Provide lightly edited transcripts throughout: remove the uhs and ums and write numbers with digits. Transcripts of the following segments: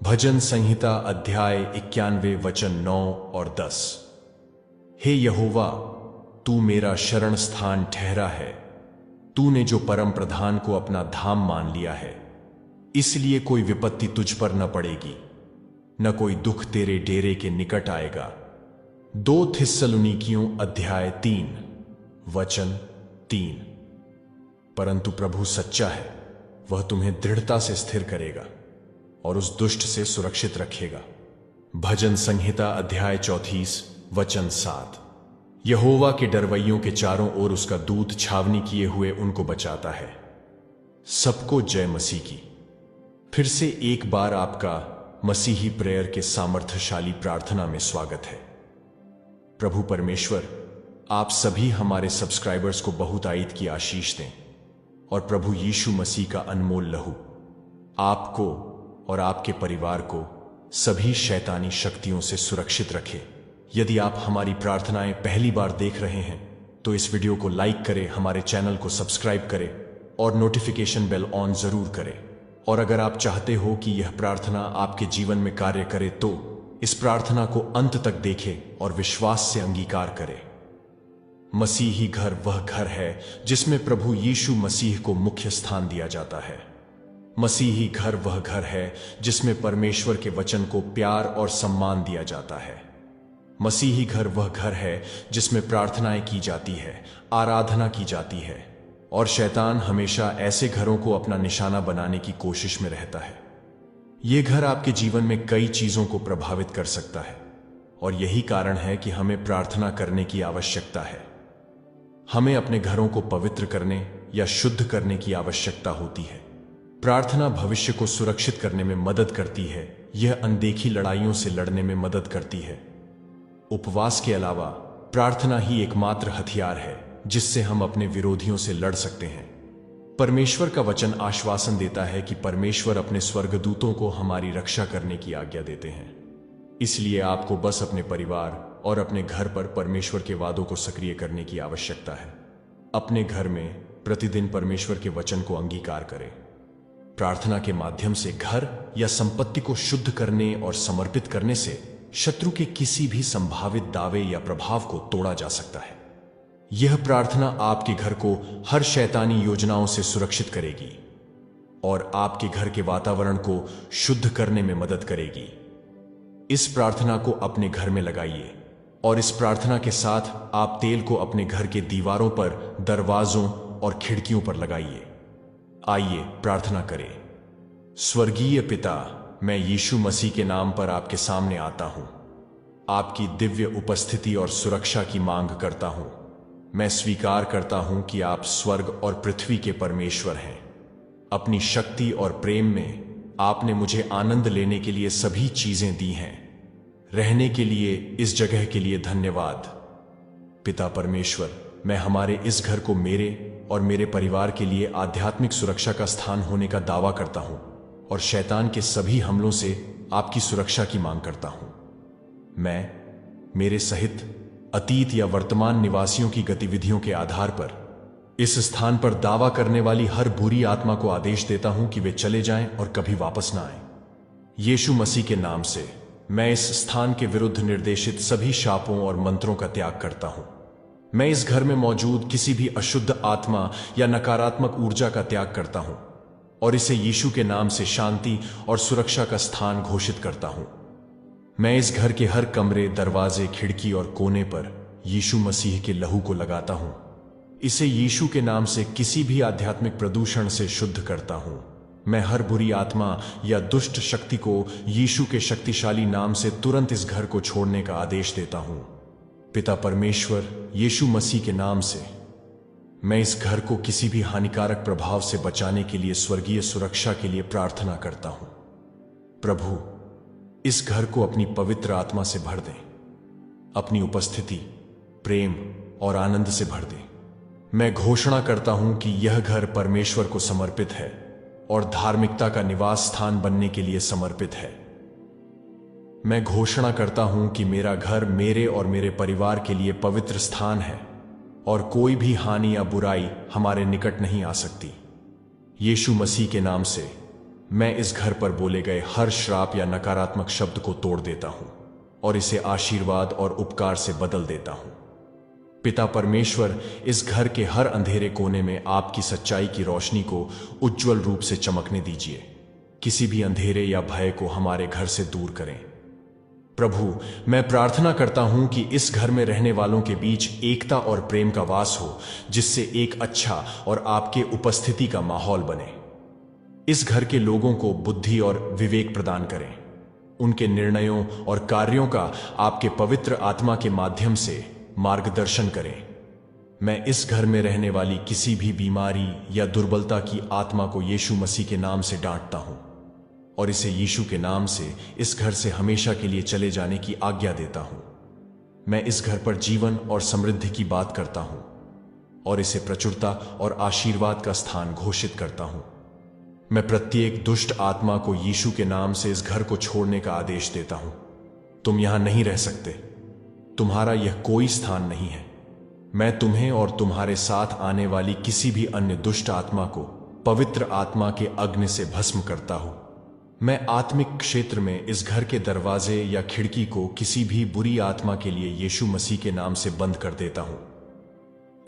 भजन संहिता अध्याय 91 वचन 9 और 10। हे यहोवा, तू मेरा शरण स्थान ठहरा है। तूने जो परम प्रधान को अपना धाम मान लिया है, इसलिए कोई विपत्ति तुझ पर न पड़ेगी, न कोई दुख तेरे डेरे के निकट आएगा। 2 थिस्सलुनीकियों अध्याय 3 वचन 3। परंतु प्रभु सच्चा है, वह तुम्हें दृढ़ता से स्थिर करेगा और उस दुष्ट से सुरक्षित रखेगा। भजन संहिता अध्याय 34 वचन 7। यहोवा के डरवैयों के चारों ओर उसका दूत छावनी किए हुए उनको बचाता है। सबको जय मसीह की। फिर से एक बार आपका मसीही प्रेयर के सामर्थ्यशाली प्रार्थना में स्वागत है। प्रभु परमेश्वर आप सभी हमारे सब्सक्राइबर्स को बहुतायत की आशीष दें और प्रभु यीशु मसीह का अनमोल लहू आपको और आपके परिवार को सभी शैतानी शक्तियों से सुरक्षित रखे। यदि आप हमारी प्रार्थनाएं पहली बार देख रहे हैं तो इस वीडियो को लाइक करें, हमारे चैनल को सब्सक्राइब करें और नोटिफिकेशन बेल ऑन जरूर करें। और अगर आप चाहते हो कि यह प्रार्थना आपके जीवन में कार्य करे तो इस प्रार्थना को अंत तक देखें और विश्वास से अंगीकार करें। मसीही घर वह घर है जिसमें प्रभु यीशु मसीह को मुख्य स्थान दिया जाता है। मसीही घर वह घर है जिसमें परमेश्वर के वचन को प्यार और सम्मान दिया जाता है। मसीही घर वह घर है जिसमें प्रार्थनाएं की जाती है, आराधना की जाती है और शैतान हमेशा ऐसे घरों को अपना निशाना बनाने की कोशिश में रहता है। यह घर आपके जीवन में कई चीजों को प्रभावित कर सकता है और यही कारण है कि हमें प्रार्थना करने की आवश्यकता है। हमें अपने घरों को पवित्र करने या शुद्ध करने की आवश्यकता होती है। प्रार्थना भविष्य को सुरक्षित करने में मदद करती है। यह अनदेखी लड़ाइयों से लड़ने में मदद करती है। उपवास के अलावा प्रार्थना ही एकमात्र हथियार है जिससे हम अपने विरोधियों से लड़ सकते हैं। परमेश्वर का वचन आश्वासन देता है कि परमेश्वर अपने स्वर्गदूतों को हमारी रक्षा करने की आज्ञा देते हैं। इसलिए आपको बस अपने परिवार और अपने घर पर परमेश्वर के वादों को सक्रिय करने की आवश्यकता है। अपने घर में प्रतिदिन परमेश्वर के वचन को अंगीकार करें। प्रार्थना के माध्यम से घर या संपत्ति को शुद्ध करने और समर्पित करने से शत्रु के किसी भी संभावित दावे या प्रभाव को तोड़ा जा सकता है। यह प्रार्थना आपके घर को हर शैतानी योजनाओं से सुरक्षित करेगी और आपके घर के वातावरण को शुद्ध करने में मदद करेगी। इस प्रार्थना को अपने घर में लगाइए और इस प्रार्थना के साथ आप तेल को अपने घर के दीवारों पर, दरवाजों और खिड़कियों पर लगाइए। आइए प्रार्थना करें। स्वर्गीय पिता, मैं यीशु मसीह के नाम पर आपके सामने आता हूं। आपकी दिव्य उपस्थिति और सुरक्षा की मांग करता हूं। मैं स्वीकार करता हूं कि आप स्वर्ग और पृथ्वी के परमेश्वर हैं। अपनी शक्ति और प्रेम में आपने मुझे आनंद लेने के लिए सभी चीजें दी हैं। रहने के लिए, इस जगह के लिए धन्यवाद। पिता परमेश्वर, मैं हमारे इस घर को मेरे और मेरे परिवार के लिए आध्यात्मिक सुरक्षा का स्थान होने का दावा करता हूं और शैतान के सभी हमलों से आपकी सुरक्षा की मांग करता हूं। मैं मेरे सहित अतीत या वर्तमान निवासियों की गतिविधियों के आधार पर इस स्थान पर दावा करने वाली हर बुरी आत्मा को आदेश देता हूं कि वे चले जाएं और कभी वापस ना आएं। यीशु मसीह के नाम से मैं इस स्थान के विरुद्ध निर्देशित सभी शापों और मंत्रों का त्याग करता हूं। मैं इस घर में मौजूद किसी भी अशुद्ध आत्मा या नकारात्मक ऊर्जा का त्याग करता हूं और इसे यीशु के नाम से शांति और सुरक्षा का स्थान घोषित करता हूं। मैं इस घर के हर कमरे, दरवाजे, खिड़की और कोने पर यीशु मसीह के लहू को लगाता हूं। इसे यीशु के नाम से किसी भी आध्यात्मिक प्रदूषण से शुद्ध करता हूं। मैं हर बुरी आत्मा या दुष्ट शक्ति को यीशु के शक्तिशाली नाम से तुरंत इस घर को छोड़ने का आदेश देता हूं। पिता परमेश्वर, यीशु मसीह के नाम से मैं इस घर को किसी भी हानिकारक प्रभाव से बचाने के लिए स्वर्गीय सुरक्षा के लिए प्रार्थना करता हूं। प्रभु, इस घर को अपनी पवित्र आत्मा से भर दें। अपनी उपस्थिति, प्रेम और आनंद से भर दें। मैं घोषणा करता हूं कि यह घर परमेश्वर को समर्पित है और धार्मिकता का निवास स्थान बनने के लिए समर्पित है। मैं घोषणा करता हूं कि मेरा घर मेरे और मेरे परिवार के लिए पवित्र स्थान है और कोई भी हानि या बुराई हमारे निकट नहीं आ सकती। यीशु मसीह के नाम से मैं इस घर पर बोले गए हर श्राप या नकारात्मक शब्द को तोड़ देता हूं और इसे आशीर्वाद और उपकार से बदल देता हूं। पिता परमेश्वर, इस घर के हर अंधेरे कोने में आपकी सच्चाई की रोशनी को उज्जवल रूप से चमकने दीजिए। किसी भी अंधेरे या भय को हमारे घर से दूर करें। प्रभु, मैं प्रार्थना करता हूं कि इस घर में रहने वालों के बीच एकता और प्रेम का वास हो, जिससे एक अच्छा और आपके उपस्थिति का माहौल बने। इस घर के लोगों को बुद्धि और विवेक प्रदान करें। उनके निर्णयों और कार्यों का आपके पवित्र आत्मा के माध्यम से मार्गदर्शन करें। मैं इस घर में रहने वाली किसी भी बीमारी या दुर्बलता की आत्मा को यीशु मसीह के नाम से डांटता हूं और इसे यीशु के नाम से इस घर से हमेशा के लिए चले जाने की आज्ञा देता हूं। मैं इस घर पर जीवन और समृद्धि की बात करता हूं और इसे प्रचुरता और आशीर्वाद का स्थान घोषित करता हूं। मैं प्रत्येक दुष्ट आत्मा को यीशु के नाम से इस घर को छोड़ने का आदेश देता हूं। तुम यहां नहीं रह सकते। तुम्हारा यह कोई स्थान नहीं है। मैं तुम्हें और तुम्हारे साथ आने वाली किसी भी अन्य दुष्ट आत्मा को पवित्र आत्मा के अग्नि से भस्म करता हूं। मैं आत्मिक क्षेत्र में इस घर के दरवाजे या खिड़की को किसी भी बुरी आत्मा के लिए यीशु मसीह के नाम से बंद कर देता हूं।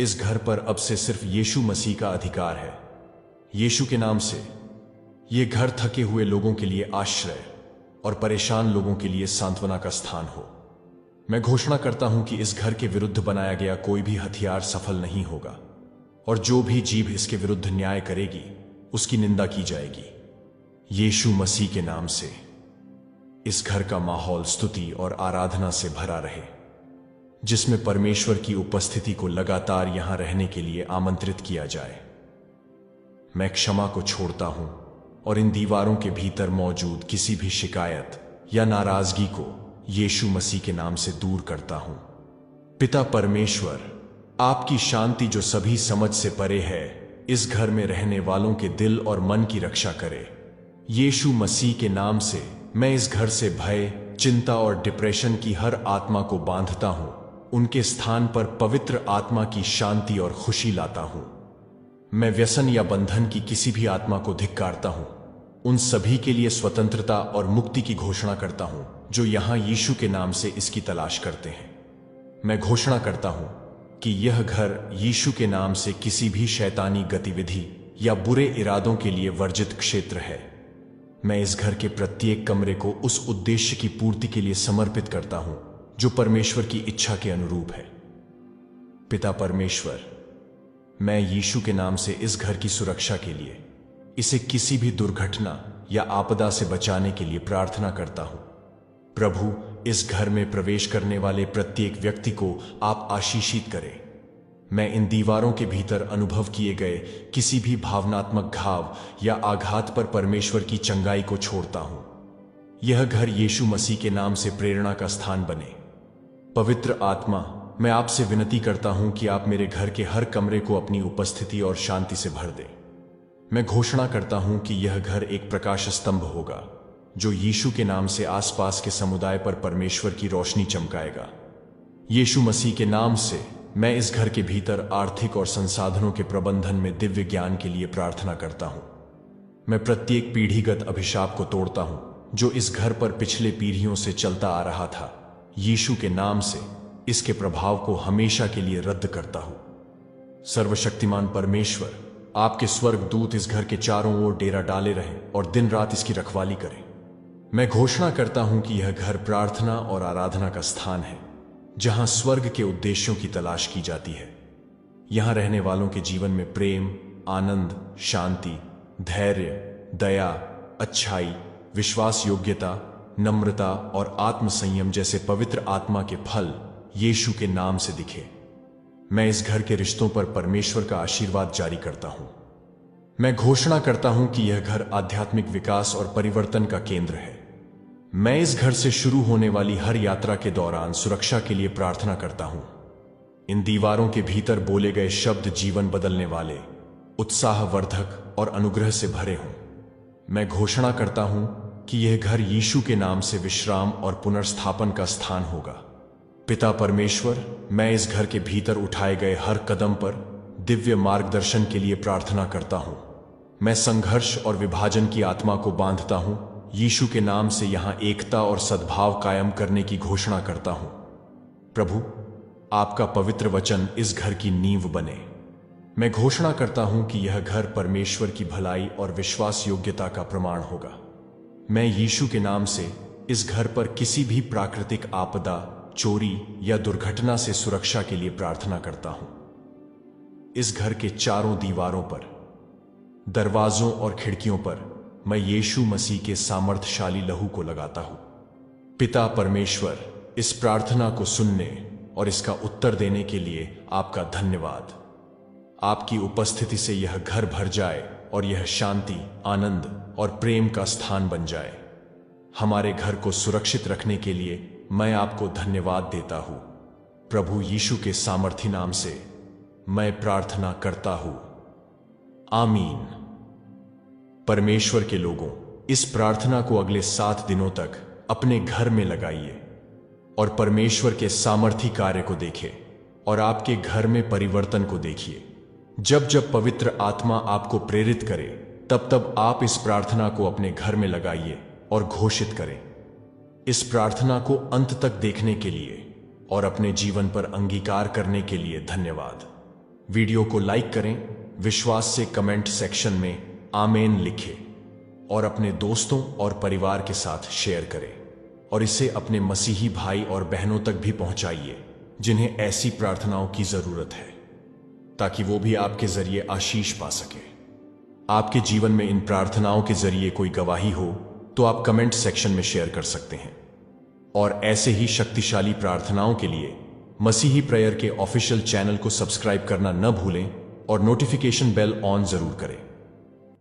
इस घर पर अब से सिर्फ यीशु मसीह का अधिकार है। यीशु के नाम से यह घर थके हुए लोगों के लिए आश्रय और परेशान लोगों के लिए सांत्वना का स्थान हो। मैं घोषणा करता हूं कि इस घर के विरुद्ध बनाया गया कोई भी हथियार सफल नहीं होगा और जो भी जीभ इसके विरुद्ध न्याय करेगी उसकी निंदा की जाएगी। यीशु मसीह के नाम से इस घर का माहौल स्तुति और आराधना से भरा रहे, जिसमें परमेश्वर की उपस्थिति को लगातार यहां रहने के लिए आमंत्रित किया जाए। मैं क्षमा को छोड़ता हूं और इन दीवारों के भीतर मौजूद किसी भी शिकायत या नाराजगी को यीशु मसीह के नाम से दूर करता हूं। पिता परमेश्वर, आपकी शांति जो सभी समझ से परे है, इस घर में रहने वालों के दिल और मन की रक्षा करे। यीशु मसीह के नाम से मैं इस घर से भय, चिंता और डिप्रेशन की हर आत्मा को बांधता हूं। उनके स्थान पर पवित्र आत्मा की शांति और खुशी लाता हूं। मैं व्यसन या बंधन की किसी भी आत्मा को धिक्कारता हूं। उन सभी के लिए स्वतंत्रता और मुक्ति की घोषणा करता हूं जो यहां यीशु के नाम से इसकी तलाश करते हैं। मैं घोषणा करता हूं कि यह घर यीशु के नाम से किसी भी शैतानी गतिविधि या बुरे इरादों के लिए वर्जित क्षेत्र है। मैं इस घर के प्रत्येक कमरे को उस उद्देश्य की पूर्ति के लिए समर्पित करता हूं जो परमेश्वर की इच्छा के अनुरूप है। पिता परमेश्वर, मैं यीशु के नाम से इस घर की सुरक्षा के लिए, इसे किसी भी दुर्घटना या आपदा से बचाने के लिए प्रार्थना करता हूं। प्रभु, इस घर में प्रवेश करने वाले प्रत्येक व्यक्ति को आप आशीषित करें। मैं इन दीवारों के भीतर अनुभव किए गए किसी भी भावनात्मक घाव या आघात पर परमेश्वर की चंगाई को छोड़ता हूं। यह घर यीशु मसीह के नाम से प्रेरणा का स्थान बने। पवित्र आत्मा, मैं आपसे विनती करता हूं कि आप मेरे घर के हर कमरे को अपनी उपस्थिति और शांति से भर दें। मैं घोषणा करता हूं कि यह घर एक प्रकाश स्तंभ होगा जो यीशु के नाम से आसपास के समुदाय पर परमेश्वर की रोशनी चमकाएगा। यीशु मसीह के नाम से मैं इस घर के भीतर आर्थिक और संसाधनों के प्रबंधन में दिव्य ज्ञान के लिए प्रार्थना करता हूं। मैं प्रत्येक पीढ़ीगत अभिशाप को तोड़ता हूं जो इस घर पर पिछले पीढ़ियों से चलता आ रहा था। यीशु के नाम से इसके प्रभाव को हमेशा के लिए रद्द करता हूं। सर्वशक्तिमान परमेश्वर, आपके स्वर्गदूत इस घर के चारों ओर डेरा डाले रहें और दिन रात इसकी रखवाली करें। मैं घोषणा करता हूं कि यह घर प्रार्थना और आराधना का स्थान है जहां स्वर्ग के उद्देश्यों की तलाश की जाती है। यहां रहने वालों के जीवन में प्रेम, आनंद, शांति, धैर्य, दया, अच्छाई, विश्वास योग्यता, नम्रता और आत्मसंयम जैसे पवित्र आत्मा के फल यीशु के नाम से दिखे। मैं इस घर के रिश्तों पर परमेश्वर का आशीर्वाद जारी करता हूं। मैं घोषणा करता हूं कि यह घर आध्यात्मिक विकास और परिवर्तन का केंद्र है। मैं इस घर से शुरू होने वाली हर यात्रा के दौरान सुरक्षा के लिए प्रार्थना करता हूं। इन दीवारों के भीतर बोले गए शब्द जीवन बदलने वाले, उत्साहवर्धक और अनुग्रह से भरे हों। मैं घोषणा करता हूं कि यह घर यीशु के नाम से विश्राम और पुनर्स्थापन का स्थान होगा। पिता परमेश्वर, मैं इस घर के भीतर उठाए गए हर कदम पर दिव्य मार्गदर्शन के लिए प्रार्थना करता हूं। मैं संघर्ष और विभाजन की आत्मा को बांधता हूं। यीशु के नाम से यहां एकता और सद्भाव कायम करने की घोषणा करता हूं। प्रभु, आपका पवित्र वचन इस घर की नींव बने। मैं घोषणा करता हूं कि यह घर परमेश्वर की भलाई और विश्वास योग्यता का प्रमाण होगा। मैं यीशु के नाम से इस घर पर किसी भी प्राकृतिक आपदा, चोरी या दुर्घटना से सुरक्षा के लिए प्रार्थना करता हूं। इस घर के चारों दीवारों पर, दरवाजों और खिड़कियों पर मैं यीशु मसीह के सामर्थ्यशाली लहू को लगाता हूं। पिता परमेश्वर, इस प्रार्थना को सुनने और इसका उत्तर देने के लिए आपका धन्यवाद। आपकी उपस्थिति से यह घर भर जाए और यह शांति, आनंद और प्रेम का स्थान बन जाए। हमारे घर को सुरक्षित रखने के लिए मैं आपको धन्यवाद देता हूं। प्रभु यीशु के सामर्थी नाम से मैं प्रार्थना करता हूं, आमीन। परमेश्वर के लोगों, इस प्रार्थना को अगले 7 दिनों तक अपने घर में लगाइए और परमेश्वर के सामर्थी कार्य को देखें और आपके घर में परिवर्तन को देखिए। जब जब पवित्र आत्मा आपको प्रेरित करे, तब तब आप इस प्रार्थना को अपने घर में लगाइए और घोषित करें। इस प्रार्थना को अंत तक देखने के लिए और अपने जीवन पर अंगीकार करने के लिए धन्यवाद। वीडियो को लाइक करें, विश्वास से कमेंट सेक्शन में आमीन लिखें और अपने दोस्तों और परिवार के साथ शेयर करें और इसे अपने मसीही भाई और बहनों तक भी पहुंचाइए जिन्हें ऐसी प्रार्थनाओं की जरूरत है, ताकि वो भी आपके जरिए आशीष पा सके। आपके जीवन में इन प्रार्थनाओं के जरिए कोई गवाही हो तो आप कमेंट सेक्शन में शेयर कर सकते हैं। और ऐसे ही शक्तिशाली प्रार्थनाओं के लिए मसीही प्रेयर के ऑफिशियल चैनल को सब्सक्राइब करना न भूलें और नोटिफिकेशन बेल ऑन जरूर करें।